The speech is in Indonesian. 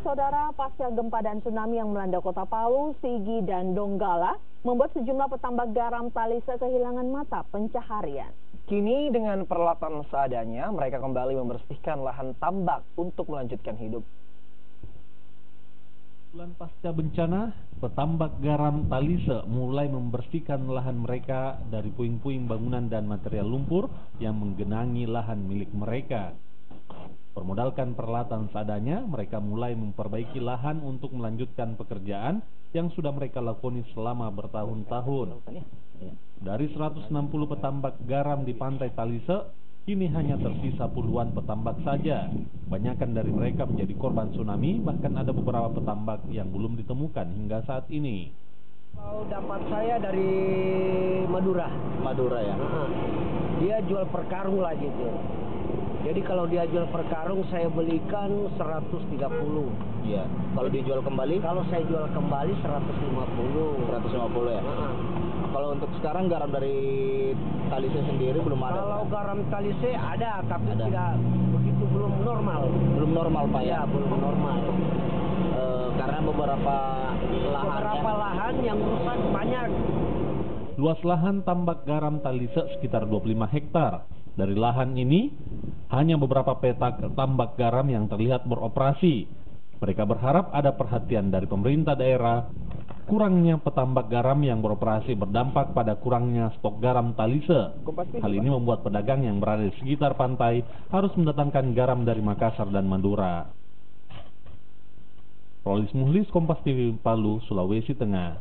Saudara, pasca gempa dan tsunami yang melanda kota Palu, Sigi, dan Donggala membuat sejumlah petambak garam Talise kehilangan mata pencaharian. Kini dengan peralatan seadanya, mereka kembali membersihkan lahan tambak untuk melanjutkan hidup. Bulan pasca bencana, petambak garam Talise mulai membersihkan lahan mereka dari puing-puing bangunan dan material lumpur yang menggenangi lahan milik mereka. Bermodalkan peralatan seadanya, mereka mulai memperbaiki lahan untuk melanjutkan pekerjaan yang sudah mereka lakoni selama bertahun-tahun. Dari 160 petambak garam di pantai Talise, kini hanya tersisa puluhan petambak saja. Kebanyakan dari mereka menjadi korban tsunami, bahkan ada beberapa petambak yang belum ditemukan hingga saat ini. Kalau dapat saya dari Madura. Madura ya? Dia jual per karung lah gitu. Jadi kalau dia jual per karung, saya belikan 130. Iya. Kalau dijual kembali? Kalau saya jual kembali 150. 150 ya? Kalau untuk sekarang garam dari Talise sendiri belum ada? Kalau garam Talise ada, tapi tidak begitu, belum normal. Belum normal Pak ya? Ya, belum normal. Karena beberapa lahan yang rusak banyak. Luas lahan tambak garam Talise sekitar 25 hektar. Dari lahan ini, hanya beberapa petak tambak garam yang terlihat beroperasi. Mereka berharap ada perhatian dari pemerintah daerah. Kurangnya petambak garam yang beroperasi berdampak pada kurangnya stok garam Talise. Hal ini membuat pedagang yang berada di sekitar pantai harus mendatangkan garam dari Makassar dan Madura. Rolis Muhlis, Kompas TV, Palu, Sulawesi Tengah.